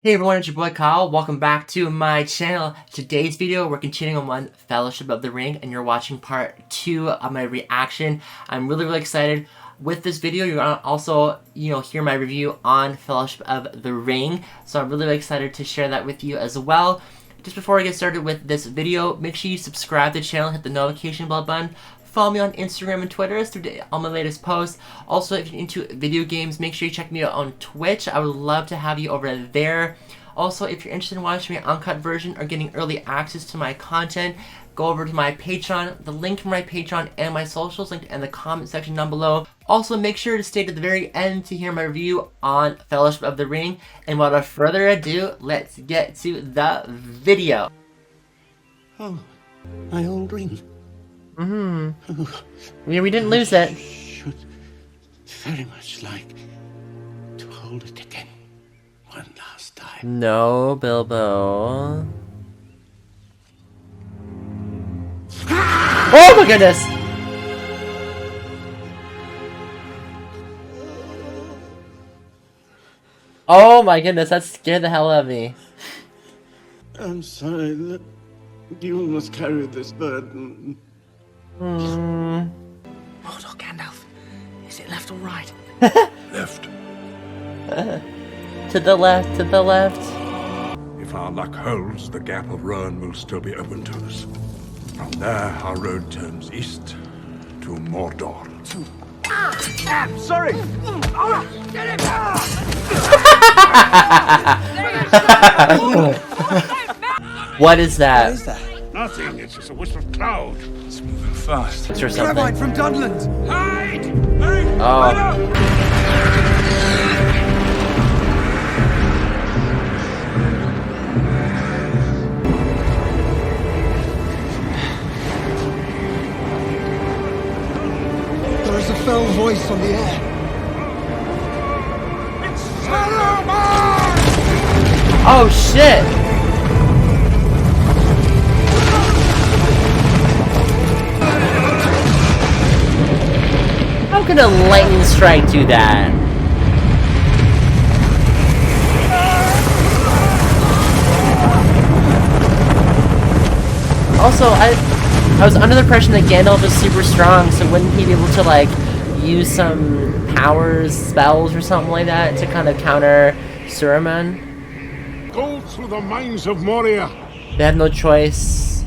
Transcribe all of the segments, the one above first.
Hey everyone, it's your boy Kyle. Welcome back to my channel. Today's video, we're continuing on Fellowship of the Ring, and you're watching part 2 of my reaction. I'm really excited. With this video, you're gonna also, hear my review on Fellowship of the Ring. So I'm really excited to share that with you as well. Just before I get started with this video, make sure you subscribe to the channel, hit the notification bell button. Follow me on Instagram and Twitter to all my latest posts. Also, if you're into video games, make sure you check me out on Twitch. I would love to have you over there. Also, if you're interested in watching my uncut version or getting early access to my content, go over to my Patreon. The link for my Patreon and my socials linked in the comment section down below. Also, make sure to stay to the very end to hear my review on Fellowship of the Ring. And without further ado, let's get to the video. Oh, my old ring. Yeah, we didn't lose it. Should very much like to hold it again one last time. No, Bilbo. Oh my goodness! Oh my goodness, that scared the hell out of me. I'm sorry that you must carry this burden. Hold on, Gandalf. Is it left or right? Left. To the left, to the left. If our luck holds, the Gap of Rohan will still be open to us. From there, our road turns east to Mordor. Sorry! What is that? What is that? Nothing, it's just a wisp of cloud. It's moving fast. It's or something. Carbide from Dunland! Hide! Hurry! Oh. There is a fell voice on the air. It's Saruman! Oh shit! How can a lightning strike do that? Also, I was under the impression that Gandalf is super strong, so wouldn't he be able to, like, use some powers, spells, or something like that to kind of counter Saruman? Go through the mines of Moria. They had no choice.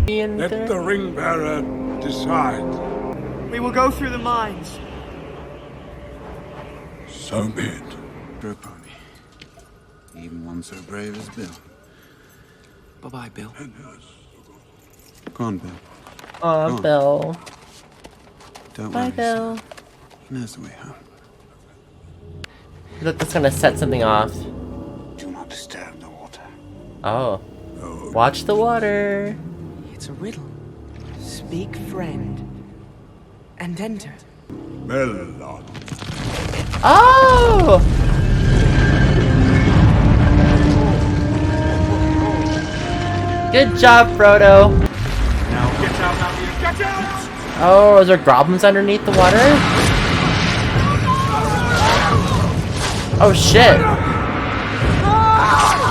Let the ring bearer decide. We will go through the mines. So be it. True pony. Even one so brave as Bill. Bye-bye, Bill. Go on, Bill. Aw, Bill. Don't Bye, worry. Bill. He knows the way home. That's gonna set something off. Do not disturb the water. Oh. Watch the water. It's a riddle. Speak, friend, and enter. Melon. Oh! Good job, Frodo. Now get out of here. Get out! Oh, is there goblins underneath the water? Oh shit!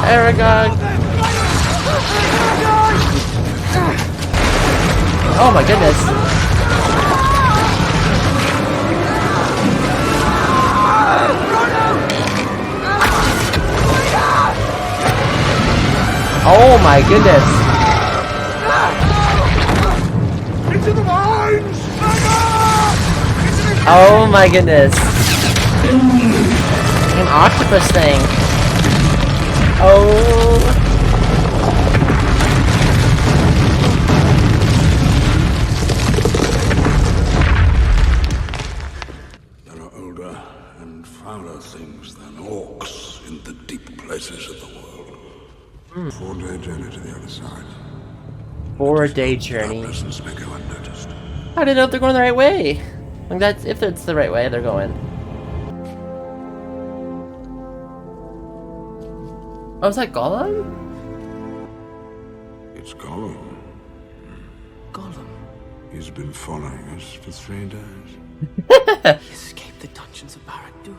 Aragog! Oh my goodness! Oh my goodness! Into the mines! Oh my goodness! An octopus thing! Oh! There are older and fouler things than orcs in the deep places of the world. 4-day journey to the other side. 4-day journey. Our presence may go unnoticed. I don't know if they're going the right way. Like that's if it's the right way they're going. Oh, is that Gollum? It's Gollum. Gollum. He's been following us for 3 days. Escape the dungeons of Barad-dûr.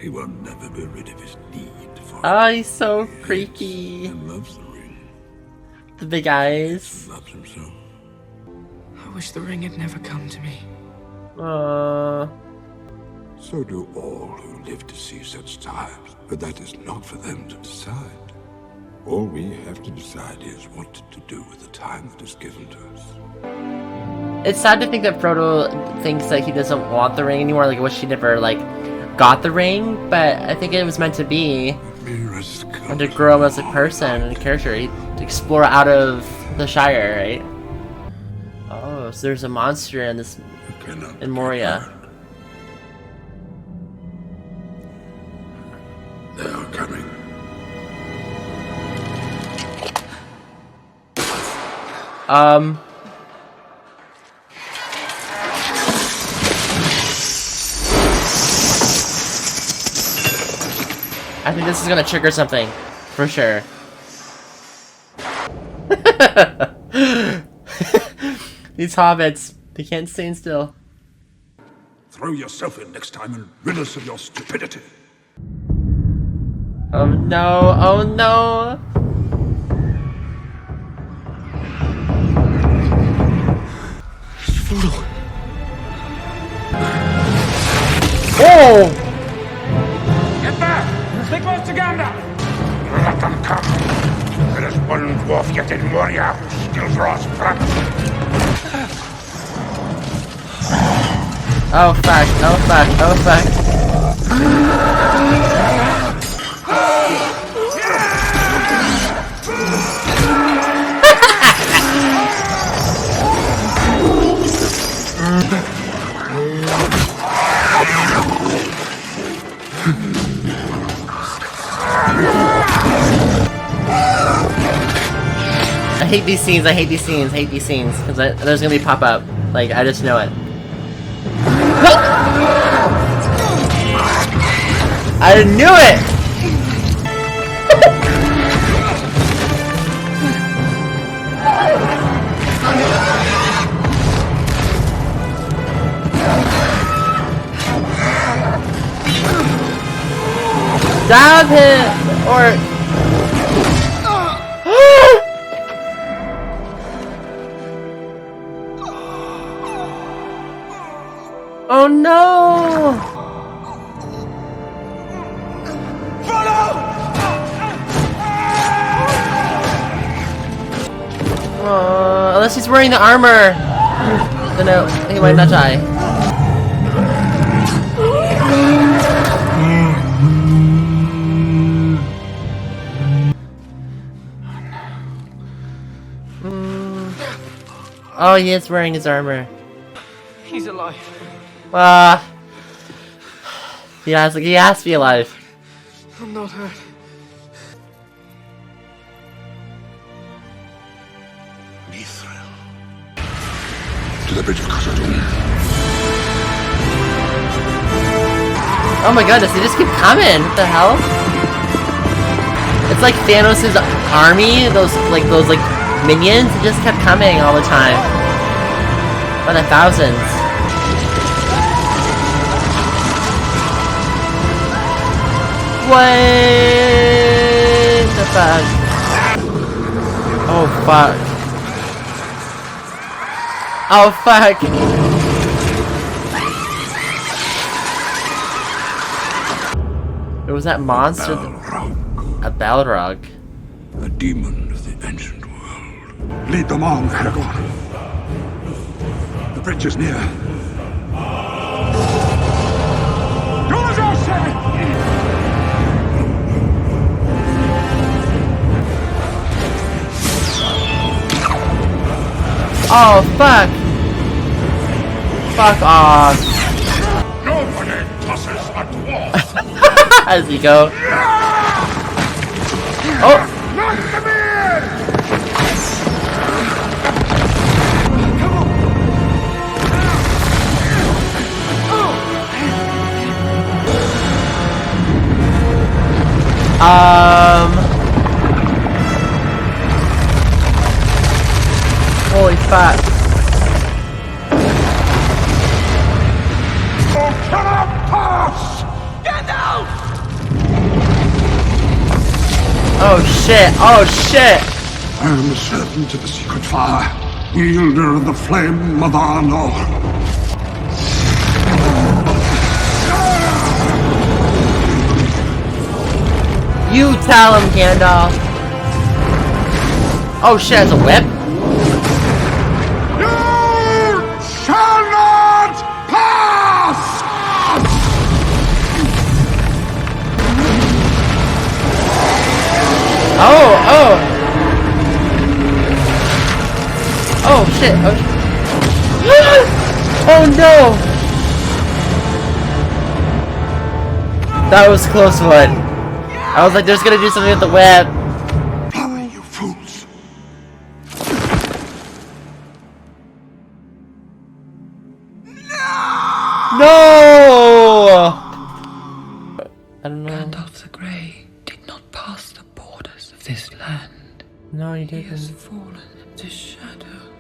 He will never be rid of his need for Oh, he's so He creaky. and loves the ring. The big eyes. Loves himself. I wish the ring had never come to me. So do all who live to see such times. But that is not for them to decide. All we have to decide is what to do with the time that is given to us. It's sad to think that Frodo thinks that he doesn't want the ring anymore. Like, I wish he never, like, got the ring. But I think it was meant to be. And to grow him as a person and a character. To explore out of the Shire, right? Oh, so there's a monster in this... in Moria. They are coming. I think this is gonna trigger something, for sure. These hobbits, they can't stand still. Throw yourself in next time and rid us of your stupidity. Oh no, oh no! Frodo. Oh! Get back! Stick close to Gandalf! Let them come. There is one dwarf yet in Moria who still draws breath. Oh fuck, oh fuck, oh fuck. I hate these scenes, I hate these scenes, I hate these scenes. Because there's gonna be pop-up. Like, I just know it. I knew it! Stab him! Or... Oh no! Unless he's wearing the armor, then no, he might not die. Oh, he is wearing his armor. He's alive. He has to be alive. I'm not hurt. Mithril. To the bridge of Khazad-dûm. Oh my goodness, they just keep coming. What the hell? It's like Thanos' army, those minions, it just kept coming all the time. By the thousands. What the fuck? Oh fuck. Oh fuck. It was that monster. A Balrog. A demon of the ancient world. Lead them on, Aragorn. The bridge is near. Do as I say! Oh, fuck! Fuck off. Nobody tosses a dwarf! As you go. Oh! Not the beard! Holy fuck. You cannot pass! Gandalf! Oh shit! Oh shit! I am a servant of the secret fire, wielder of the flame of Arnor. You tell him, Gandalf. Oh shit! It's a whip. You shall not pass! Oh, oh! Oh shit! Oh, oh no! That was a close one. I was like, they're just gonna do something with the web. Fly, you fools! No! I don't know. Gandalf the Grey did not pass the borders of this land. No, you He has didn't. fallen to shadow.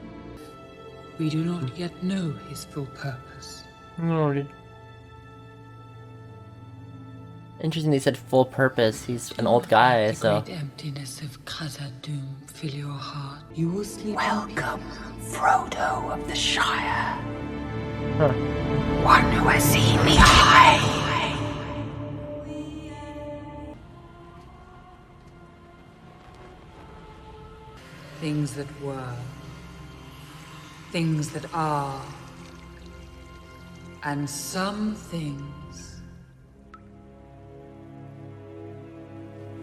We do not yet know his full purpose. No, you. Interesting. They said full purpose. He's an old guy, the so. great emptiness of Khazad-dûm fill your heart. You will sleep. Welcome, Frodo of the Shire. Huh. One who has seen the eye. Things that were, things that are, and some things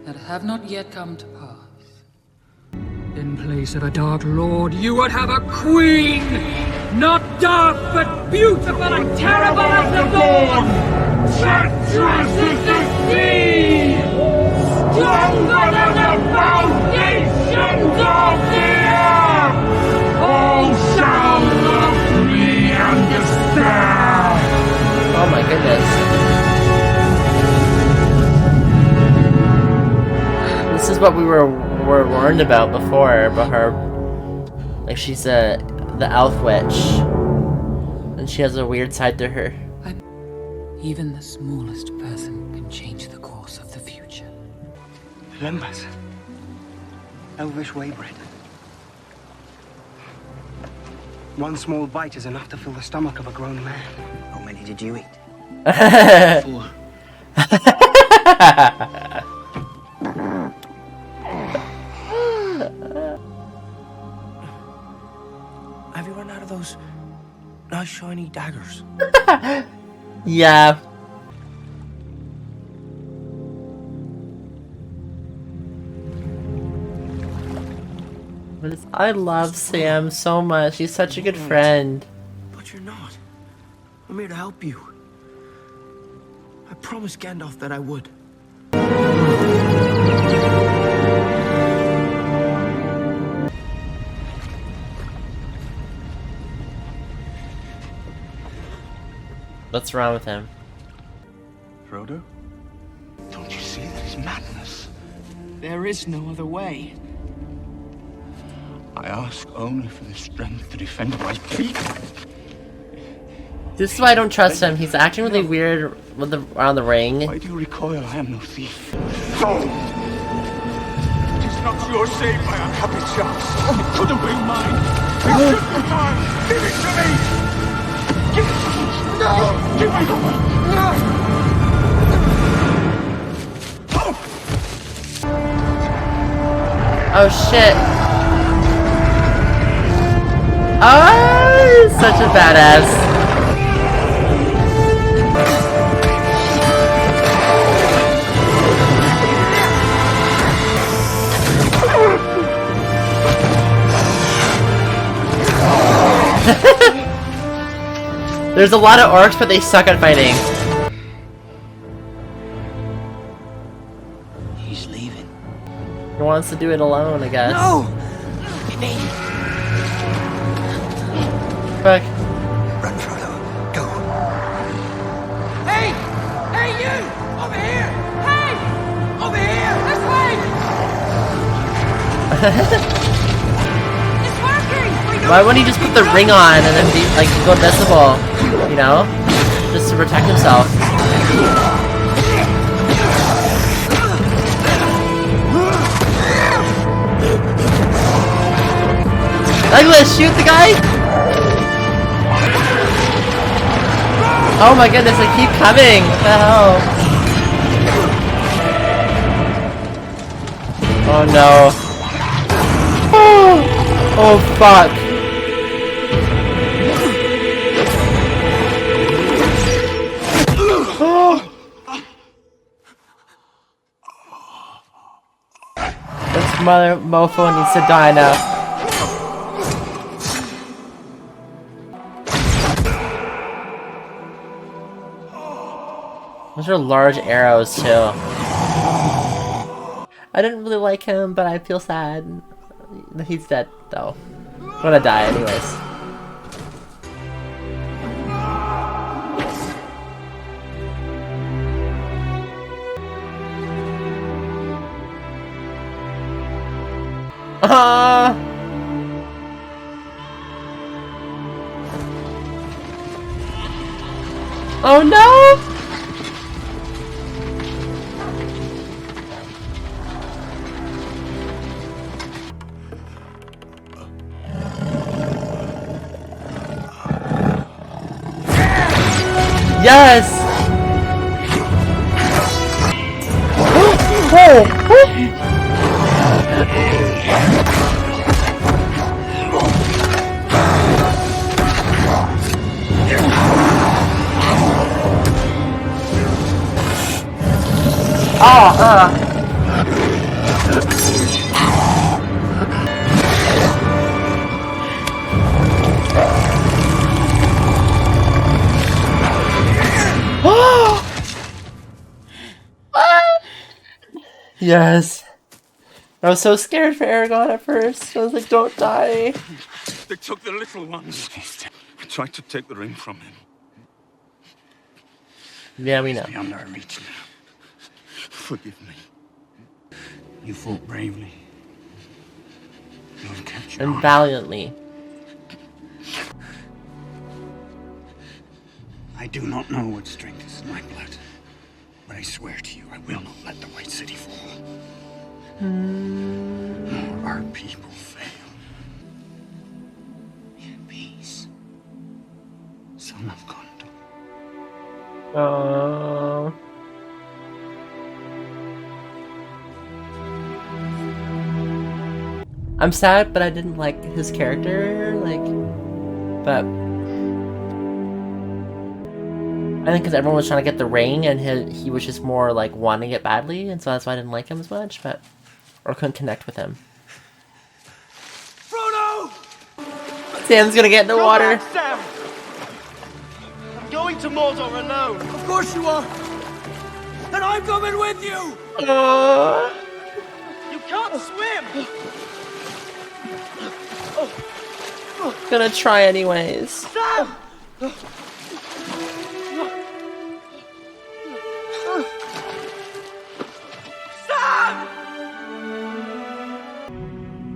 that have not yet come to pass. In place of a Dark Lord, you would have a queen! Not dark, but beautiful and terrible as the dawn! Treacherous as the sea! Stronger than the foundations of the earth! All shall love me and despair! Oh my goodness. This is what we were warned about before, about her. Like, she's the elf witch. And she has a weird side to her. Even the smallest person can change the course of the future. Lembas. Elvish waybread. One small bite is enough to fill the stomach of a grown man. How many did you eat? 4. Have you run out of those nice shiny daggers? Yeah. But I love Sam so much. He's such a good friend. But you're not. I'm here to help you. I promised Gandalf that I would. What's wrong with him? Frodo? Don't you see that is madness? There is no other way. I ask only for the strength to defend my people. This is why I don't trust him. He's acting really weird with around the ring. Why do you recoil? I am no thief. No! It is not your save my unhappy chance. It couldn't be mine. It should be mine. Give it to me! Give it to me! No! Give me the one! Oh shit. Oh, he's such a badass. There's a lot of orcs, but they suck at fighting. He's leaving. He wants to do it alone, I guess. No! Me. Fuck. Run, Frodo. Go. Hey! Hey, you! Over here! Hey! Over here! This way! It's working! Why wouldn't he just put the ring on and then be like go invisible? You know? Just to protect himself. Legolas, shoot the guy! Oh my goodness, they keep coming! What the hell? Oh no. Oh fuck. This mother mofo needs to die now. Those are large arrows too. I didn't really like him, but I feel sad. He's dead though. I'm gonna die anyways. Oh no! Yes! Yes. I was so scared for Aragorn at first. I was like, don't die. They took the little ones. I tried to take the ring from him. Yeah, we know. Beyond our reach now. Forgive me. You fought bravely. You have kept your And honor. valiantly. I do not know what strength is in my blood, but I swear to you, I will not let the White City fall. Nor our people fail. In peace, son of Gondor. Oh. I'm sad, but I didn't like his character, but I think because everyone was trying to get the ring, and he was just more like wanting it badly, and so that's why I didn't like him as much, or couldn't connect with him. Frodo! Sam's gonna get in the water. Back, Sam! I'm going to Mordor alone. Of course you are. And I'm coming with you. You can't swim. Gonna try anyways. Sam!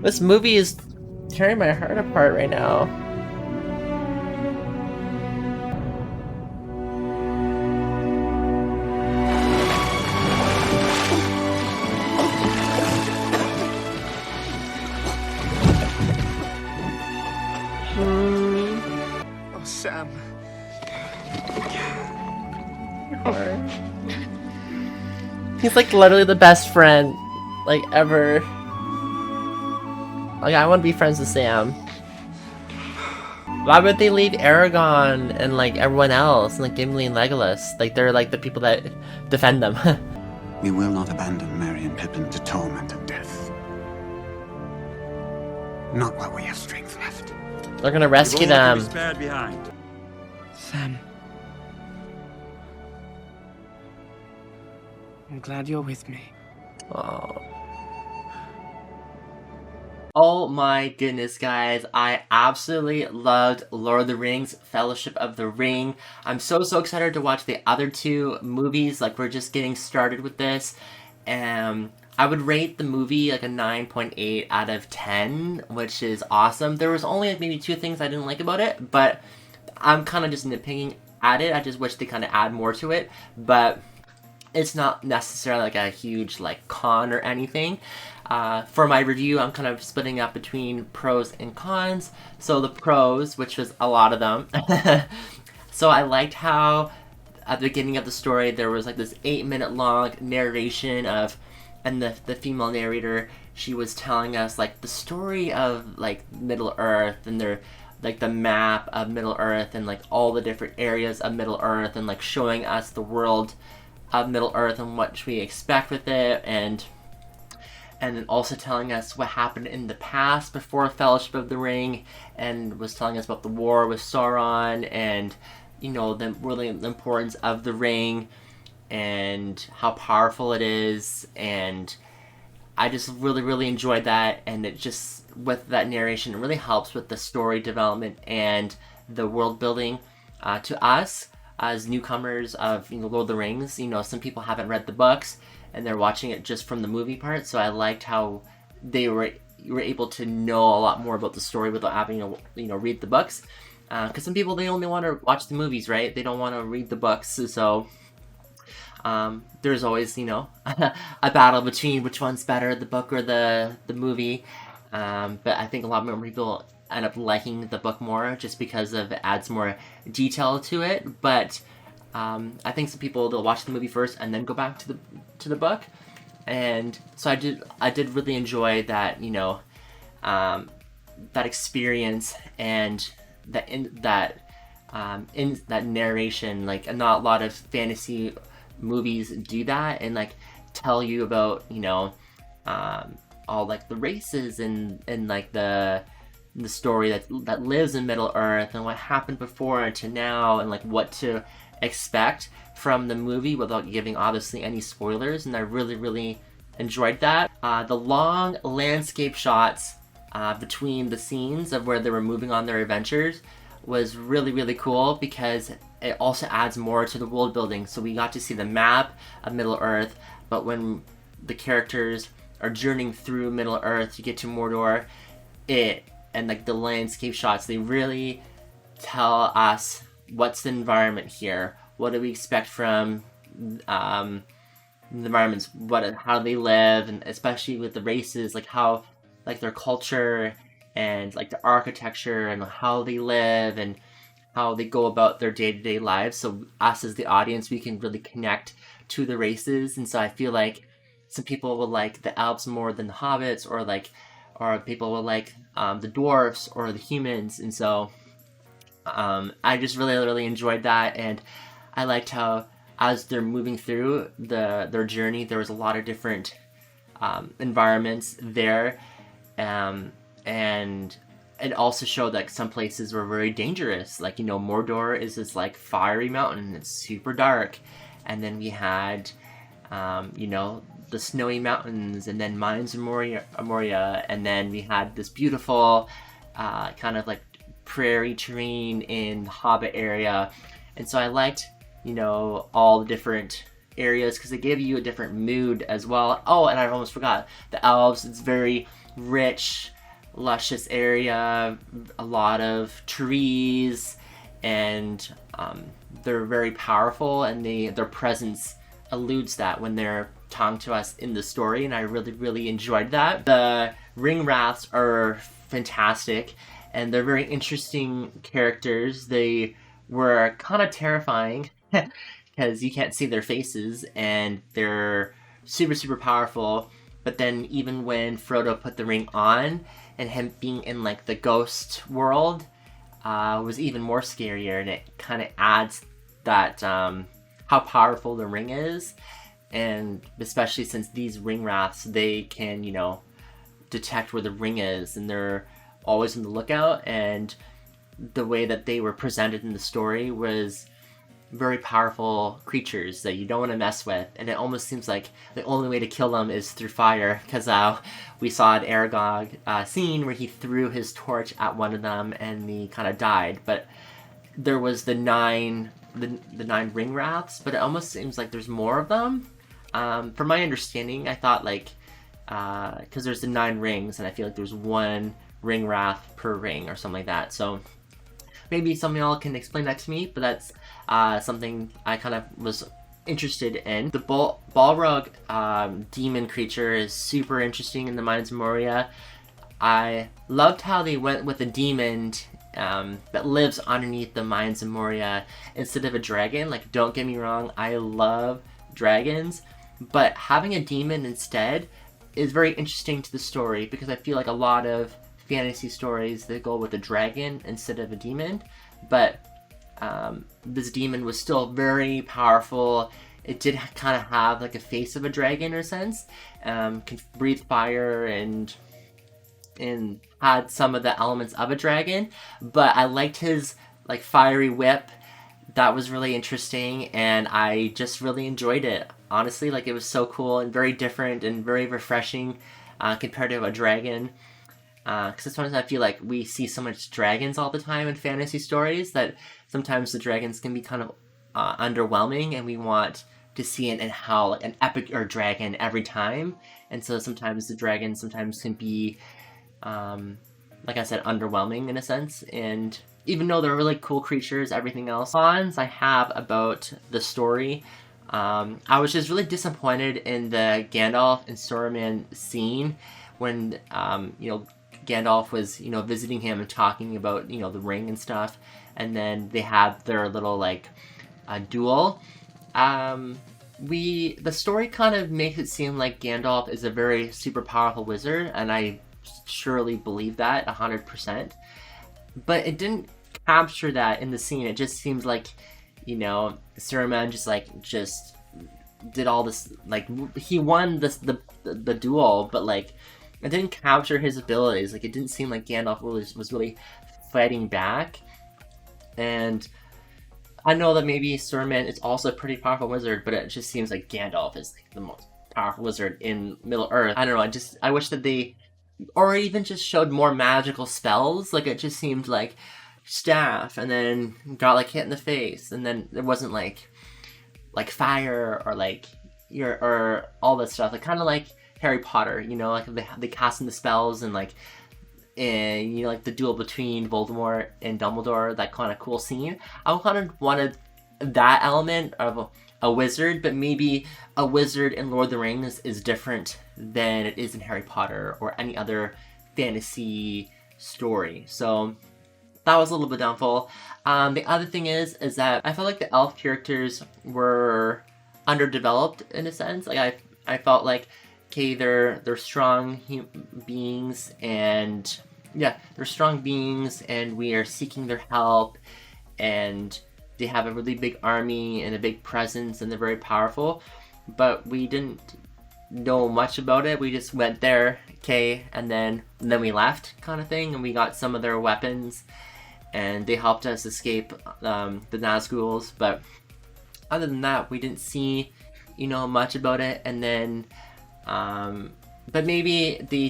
This movie is tearing my heart apart right now. Oh, Sam. He's like literally the best friend, like ever. Like I want to be friends with Sam. Why would they leave Aragorn and like everyone else, and like Gimli and Legolas? Like they're like the people that defend them. We will not abandon Merry and Pippin to torment and death. Not while we have strength left. They're gonna rescue them. Spared behind. Sam. I'm glad you're with me. Oh. Oh my goodness, guys. I absolutely loved Lord of the Rings, Fellowship of the Ring. I'm so excited to watch the other two movies. Like, we're just getting started with this. I would rate the movie like a 9.8 out of 10, which is awesome. There was only like maybe 2 things I didn't like about it, but I'm kind of just nitpicking at it. I just wish they kind of add more to it. But it's not necessarily like a huge like con or anything. For my review, I'm kind of splitting up between pros and cons. So the pros, which was a lot of them. So I liked how at the beginning of the story there was like this 8-minute long narration of, and the female narrator, she was telling us like the story of like Middle Earth, and their like the map of Middle Earth, and like all the different areas of Middle Earth, and like showing us the world of Middle Earth and what we expect with it, and then also telling us what happened in the past before Fellowship of the Ring, and was telling us about the war with Sauron, and you know, the really the importance of the ring and how powerful it is. And I just really enjoyed that, and it just, with that narration, it really helps with the story development and the world building to us as newcomers of, you know, Lord of the Rings. You know, some people haven't read the books and they're watching it just from the movie part, so I liked how they were able to know a lot more about the story without having to, you know, read the books. Because some people, they only want to watch the movies, right? They don't want to read the books, so there's always, you know, a battle between which one's better, the book or the movie. But I think a lot more people end up liking the book more just because of it adds more detail to it. But I think some people, they'll watch the movie first and then go back to the book. And so I did really enjoy that, you know, that experience, and in that narration. Like, not a lot of fantasy movies do that and like tell you about, you know, all like the races and like the story that lives in Middle Earth, and what happened before to now, and like what to expect from the movie without giving obviously any spoilers. And I really enjoyed that. The long landscape shots between the scenes of where they were moving on their adventures was really cool, because it also adds more to the world building. So we got to see the map of Middle Earth, but when the characters are journeying through Middle Earth to get to Mordor, and like the landscape shots, they really tell us what's the environment here, what do we expect from the environments, how they live, and especially with the races, like how, like their culture and like the architecture and how they live and how they go about their day-to-day lives. So us as the audience, we can really connect to the races. And so I feel like some people will like the elves more than the hobbits, or people will like the dwarfs or the humans. And so I just really enjoyed that. And I liked how, as they're moving through their journey, there was a lot of different environments there, and it also showed that some places were very dangerous. Like, you know, Mordor is this like fiery mountain, it's super dark, and then we had you know, the snowy mountains, and then Mines of Moria, and then we had this beautiful kind of like prairie terrain in the Hobbit area. And so I liked, you know, all the different areas, because they gave you a different mood as well. Oh, and I almost forgot, the elves, it's very rich, luscious area, a lot of trees, and they're very powerful, and their presence eludes that when they're talking to us in the story, and I really enjoyed that. The ring wraiths are fantastic, and they're very interesting characters. They were kind of terrifying because you can't see their faces, and they're super powerful. But then even when Frodo put the ring on, and him being in like the ghost world was even more scarier, and it kind of adds that how powerful the ring is. And especially since these ring wraiths, they can, you know, detect where the ring is, and they're always on the lookout. And the way that they were presented in the story was very powerful creatures that you don't want to mess with, and it almost seems like the only way to kill them is through fire, because we saw an Aragog scene where he threw his torch at one of them and he kind of died. But there was the nine ring wraiths, but it almost seems like there's more of them. From my understanding, I thought like because there's the 9 rings, and I feel like there's 1 ring wraith per ring or something like that. So maybe some of y'all can explain that to me, but that's something I kind of was interested in. The Balrog demon creature is super interesting in the Mines of Moria. I loved how they went with a demon that lives underneath the Mines of Moria instead of a dragon. Like, don't get me wrong, I love dragons, but having a demon instead is very interesting to the story, because I feel like a lot of fantasy stories, they go with a dragon instead of a demon, but this demon was still very powerful. It did kind of have like a face of a dragon in a sense, can breathe fire and had some of the elements of a dragon, but I liked his like fiery whip. That was really interesting, and I just really enjoyed it. Honestly, like, it was so cool and very different and very refreshing compared to a dragon. Because sometimes I feel like we see so much dragons all the time in fantasy stories that sometimes the dragons can be kind of underwhelming, and we want to see it in how like an epic or dragon every time. And so sometimes the dragons can be, like I said, underwhelming in a sense. And even though they're really cool creatures, everything else, cons I have about the story, I was just really disappointed in the Gandalf and Saruman scene when, Gandalf was, visiting him and talking about, the ring and stuff, and then they had their little, like, duel. The story kind of makes it seem like Gandalf is a very super powerful wizard, and I surely believe that 100%. But it didn't capture that in the scene. It just seems like, Saruman just did all this, like, he won the duel, but like, it didn't capture his abilities. Like, it didn't seem like Gandalf was really fighting back. And I know that maybe Saruman is also a pretty powerful wizard, but it just seems like Gandalf is like the most powerful wizard in Middle Earth. I don't know, I wish that they, or even just showed more magical spells. Like, it just seemed like staff, and then got like hit in the face, and then there wasn't like fire or like or all this stuff. Like, kind of like Harry Potter, like they casting the spells and like, and like the duel between Voldemort and Dumbledore, that kind of cool scene. I kind of wanted that element of a wizard, but maybe a wizard in Lord of the Rings is different than it is in Harry Potter or any other fantasy story. So that was a little bit downfall. The other thing is that I felt like the elf characters were underdeveloped in a sense. Like, I felt like, okay, they're strong beings, and yeah, they're strong beings, and we are seeking their help, and they have a really big army and a big presence, and they're very powerful, but we didn't know much about it. We just went there, okay, and then we left, kind of thing, and we got some of their weapons, and they helped us escape the Nazguls, but other than that, we didn't see, much about it. And then, but maybe they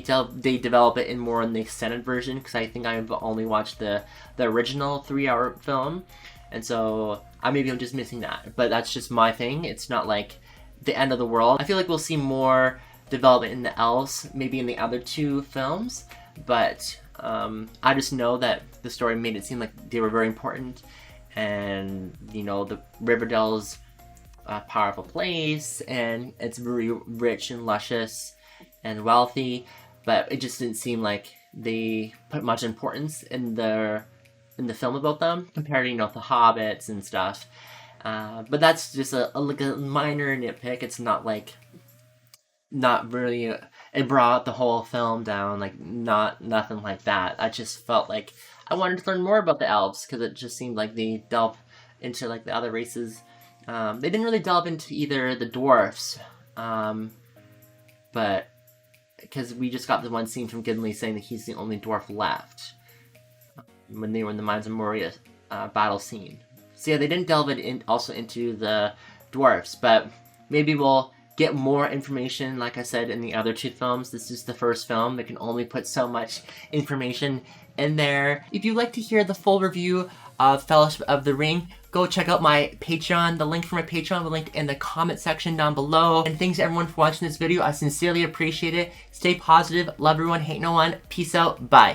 develop it more in the extended version, because I think I've only watched the original 3-hour film, and so I'm just missing that. But that's just my thing. It's not like the end of the world. I feel like we'll see more development in the elves, maybe in the other 2 films, but I just know that the story made it seem like they were very important, and the Riverdale's a powerful place, and it's very rich and luscious and wealthy, but it just didn't seem like they put much importance in the film about them compared to the Hobbits and stuff. But that's just a minor nitpick. It's not really it brought the whole film down, like, nothing like that. I just felt like I wanted to learn more about the elves, because it just seemed like they delved into like the other races. They didn't really delve into either the dwarfs, but because we just got the one scene from Gimli saying that he's the only dwarf left when they were in the Mines of Moria battle scene. So yeah, they didn't delve also into the dwarfs, but maybe we'll get more information, like I said, in the other 2 films. This is the first film. They can only put so much information in there. If you'd like to hear the full review of Fellowship of the Ring, go check out my Patreon. The link for my Patreon will be linked in the comment section down below. And thanks everyone for watching this video. I sincerely appreciate it. Stay positive. Love everyone. Hate no one. Peace out. Bye.